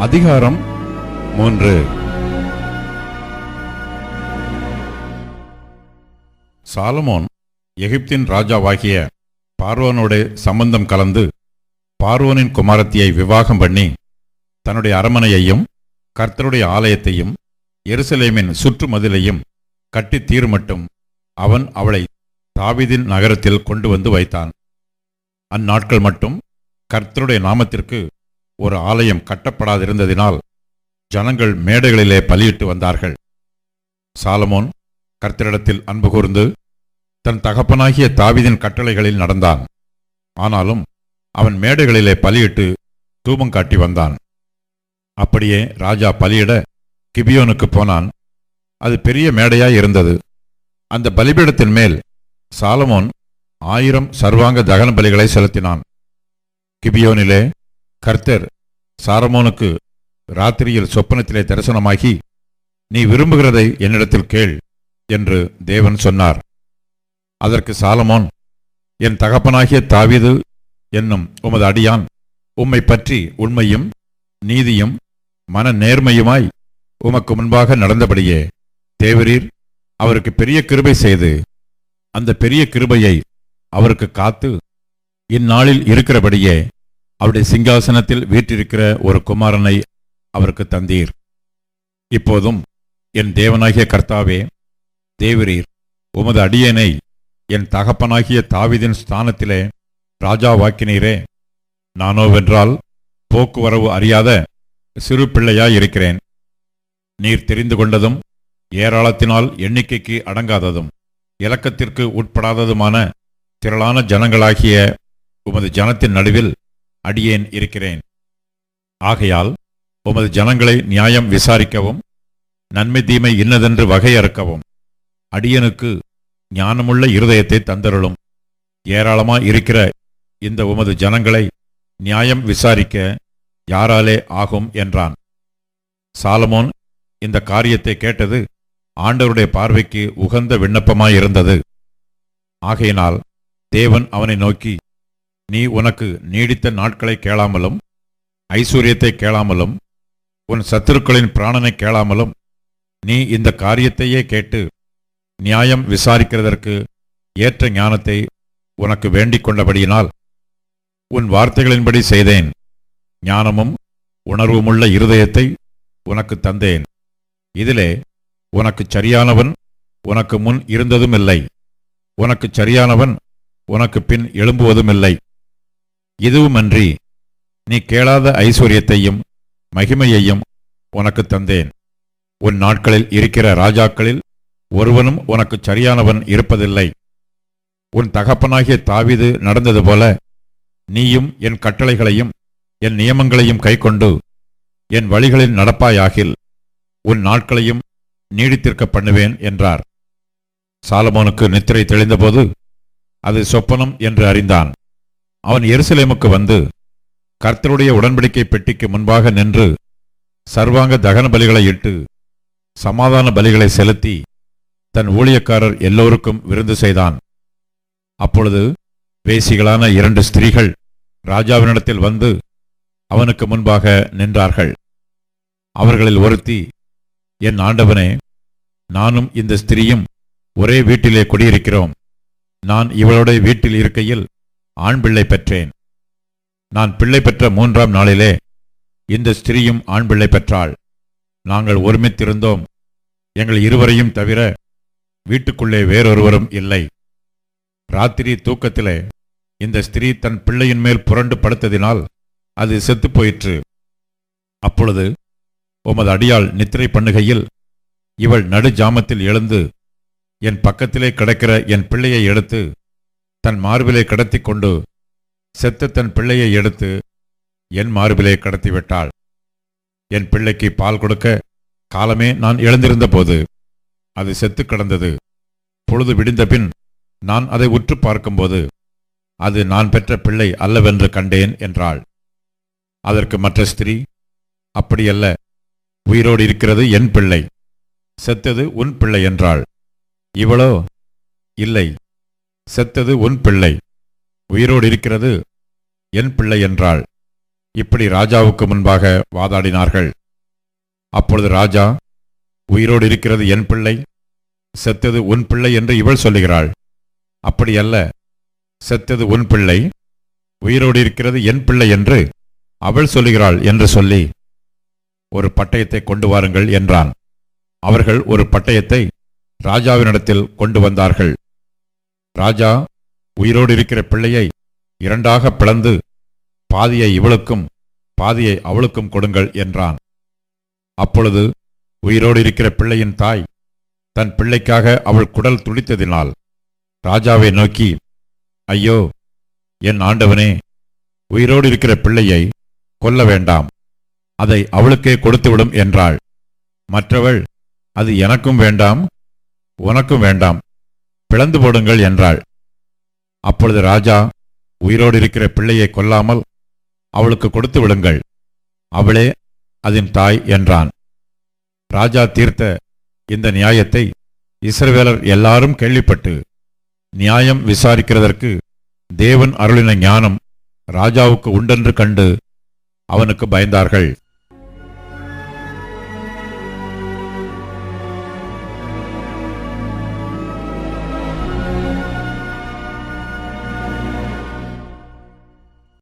அதிகாரம் 3. சாலமோன் எகிப்தின் ராஜாவாகிய பார்வோனோடு சம்பந்தம் கலந்து பார்வோனின் குமாரத்தியை விவாகம் பண்ணி தன்னுடைய அரமனையையும் கர்த்தருடைய ஆலயத்தையும் எருசலேமின் சுற்றுமதிலையும் கட்டி தீர்மட்டும் அவன் அவளை தாவீதின் நகரத்தில் கொண்டு வந்து வைத்தான். அந்நாட்கள் மட்டும் கர்த்தருடைய நாமத்திற்கு ஒரு ஆலயம் கட்டப்படாதிருந்ததினால் ஜனங்கள் மேடைகளிலே பலியிட்டு வந்தார்கள். சாலமோன் கர்த்தரிடத்தில் அன்பு கூர்ந்து தன் தகப்பனாகிய தாவீதின் கட்டளைகளில் நடந்தான். ஆனாலும் அவன் மேடைகளிலே பலியிட்டு தூபம் காட்டி வந்தான். அப்படியே ராஜா பலியிட கிபியோனுக்கு போனான். அது பெரிய மேடையாய் இருந்தது. அந்த பலிபீடத்தின் மேல் சாலமோன் 1000 சர்வாங்க தகன பலிகளை செலுத்தினான். கிபியோனிலே கர்த்தர் சாலமோனுக்கு ராத்திரியில் சொப்பனத்திலே தரிசனமாகி, நீ விரும்புகிறதை என்னிடத்தில் கேள் என்று தேவன் சொன்னார். அதற்கு சாலமோன், என் தகப்பனாகிய தாவீது என்னும் உமது அடியான் உம்மை பற்றி உண்மையும் நீதியும் மன நேர்மையுமாய் உமக்கு முன்பாக நடந்தபடியே தேவரீர் அவருக்கு பெரிய கிருபை செய்து அந்த பெரிய கிருபையை அவருக்கு காத்து இந்நாளில் இருக்கிறபடியே அவருடைய சிங்காசனத்தில் வீற்றிருக்கிற ஒரு குமாரனை அவருக்கு தந்தீர். இப்போதும் என் தேவனாகிய கர்த்தாவே, தேவரீர் உமது அடியேனை என் தகப்பனாகிய தாவீதின் ஸ்தானத்திலே ராஜாவாக்கினீரே. நானோவென்றால் போக்குவரவு அறியாத சிறு பிள்ளையாயிருக்கிறேன். நீர் தெரிந்து கொண்டதும் ஏராளத்தினால் எண்ணிக்கைக்கு அடங்காததும் இலக்கத்திற்கு உட்படாததுமான திரளான ஜனங்களாகிய உமது ஜனத்தின் நடுவில் அடியேன் இருக்கிறேன். ஆகையால் உமது ஜனங்களை நியாயம் விசாரிக்கவும் நன்மை தீமை இன்னதென்று வகையறுக்கவும் அடியனுக்கு ஞானமுள்ள இருதயத்தை தந்தருளும். ஏராளமாய் இருக்கிற இந்த உமது ஜனங்களை நியாயம் விசாரிக்க யாராலே ஆகும் என்றான். சாலமோன் இந்த காரியத்தை கேட்டது ஆண்டவருடைய பார்வைக்கு உகந்த விண்ணப்பமாயிருந்தது. ஆகையினால் தேவன் அவனை நோக்கி, நீ உனக்கு நீடித்த நாட்களை கேளாமலும் ஐஸ்வர்யத்தை கேளாமலும் உன் சத்துருக்களின் பிராணனை கேளாமலும் நீ இந்த காரியத்தையே கேட்டு நியாயம் விசாரிக்கிறதற்கு ஏற்ற ஞானத்தை உனக்கு வேண்டிக் கொண்டபடியினால் உன் வார்த்தைகளின்படி செய்தேன். ஞானமும் உணர்வுமுள்ள இருதயத்தை உனக்கு தந்தேன். இதிலே உனக்கு சரியானவன் உனக்கு முன் இருந்ததுமில்லை, உனக்கு சரியானவன் உனக்கு பின் எழும்புவதுமில்லை. இதுவுமன்றி நீ கேளாத ஐஸ்வர்யத்தையும் மகிமையையும் உனக்கு தந்தேன். உன் நாட்களில் இருக்கிற ராஜாக்களில் ஒருவனும் உனக்கு சரியானவன் இருப்பதில்லை. உன் தகப்பனாகிய தாவீது நடந்தது போல நீயும் என் கட்டளைகளையும் என் நியமங்களையும் கைக்கொண்டு என் வழிகளில் நடப்பாயாகில் உன் நாட்களையும் நீடித்திருக்க பண்ணுவேன் என்றார். சாலமோனுக்கு நித்திரை தெளிந்தபோது அது சொப்பனம் என்று அறிந்தான். அவன் எருசலேமுக்கு வந்து கர்த்தருடைய உடன்படிக்கை பெட்டிக்கு முன்பாக நின்று சர்வாங்க தகன பலிகளை இட்டு சமாதான பலிகளை செலுத்தி தன் ஊழியக்காரர் எல்லோருக்கும் விருந்து செய்தான். அப்பொழுது வேசிகளான 2 ஸ்திரீகள் ராஜாவினிடத்தில் வந்து அவனுக்கு முன்பாக நின்றார்கள். அவர்களில் ஒருத்தி, என் ஆண்டவனே, நானும் இந்த ஸ்திரீயும் ஒரே வீட்டிலே குடியிருக்கிறோம். நான் இவளுடைய வீட்டில் இருக்கையில் ஆண் பிள்ளை பெற்றேன். நான் பிள்ளை பெற்ற 3ஆம் நாளிலே இந்த ஸ்திரீயும் ஆண் பிள்ளை பெற்றாள். நாங்கள் ஒருமித்திருந்தோம். எங்கள் இருவரையும் தவிர வீட்டுக்குள்ளே வேறொருவரும் இல்லை. ராத்திரி தூக்கத்திலே இந்த ஸ்திரீ தன் பிள்ளையின் மேல் புரண்டு படுத்ததினால் அது செத்துப்போயிற்று. அப்பொழுது உமது அடியாள் நித்திரை பண்ணுகையில் இவள் நடு ஜாமத்தில் எழுந்து என் பக்கத்திலே கிடக்கிற என் பிள்ளையை எடுத்து தன் மார்பிலே கடத்தி கொண்டு செத்த தன் பிள்ளையை எடுத்து என் மார்பிலே கடத்திவிட்டாள். என் பிள்ளைக்கு பால் கொடுக்க காலமே நான் எழுந்திருந்த போது அது செத்து கிடந்தது. பொழுது விடிந்தபின் நான் அதை உற்று பார்க்கும்போது அது நான் பெற்ற பிள்ளை அல்லவென்று கண்டேன் என்றாள். அதற்கு மற்ற ஸ்திரீ, அப்படியல்ல, உயிரோடு இருக்கிறது என் பிள்ளை, செத்தது உன் பிள்ளை என்றாள். இவளோ, இல்லை, செத்தது உன் பிள்ளை, உயிரோடு இருக்கிறது என் பிள்ளை என்றாள். இப்படி ராஜாவுக்கு முன்பாக வாதாடினார்கள். அப்பொழுது ராஜா, உயிரோடு இருக்கிறது என் பிள்ளை, செத்தது உன் பிள்ளை என்று இவள் சொல்லுகிறாள். அப்படியல்ல, செத்தது உன் பிள்ளை, உயிரோடு இருக்கிறது என் பிள்ளை என்று அவள் சொல்லுகிறாள் என்று சொல்லி ஒரு பட்டயத்தை கொண்டு வாருங்கள் என்றான். அவர்கள் ஒரு பட்டயத்தை ராஜாவினிடத்தில் கொண்டு வந்தார்கள். ராஜா உயிரோடு இருக்கிற பிள்ளையை இரண்டாக பிளந்து பாதியை இவளுக்கும் பாதியை அவளுக்கும் கொடுங்கள் என்றான். அப்பொழுது உயிரோடு இருக்கிற பிள்ளையின் தாய் தன் பிள்ளைக்காக அவள் குடல் துடித்ததினால் ராஜாவை நோக்கி, ஐயோ என் ஆண்டவனே, உயிரோடு இருக்கிற பிள்ளையை கொல்ல வேண்டாம், அதை அவளுக்கே கொடுத்துவிடும் என்றாள். மற்றவள், அது எனக்கும் வேண்டாம் உனக்கும் வேண்டாம், பிளந்து போடுங்கள் என்றாள். அப்பொழுது ராஜா, உயிரோடு இருக்கிற பிள்ளையை கொல்லாமல் அவளுக்கு கொடுத்து விடுங்கள், அவளே அதன் தாய் என்றான். ராஜா தீர்த்த இந்த நியாயத்தை இஸ்ரவேலர் எல்லாரும் கேள்விப்பட்டு நியாயம் விசாரிக்கிறதற்கு தேவன் அருளின ஞானம் ராஜாவுக்கு உண்டென்று கண்டு அவனுக்கு பயந்தார்கள்.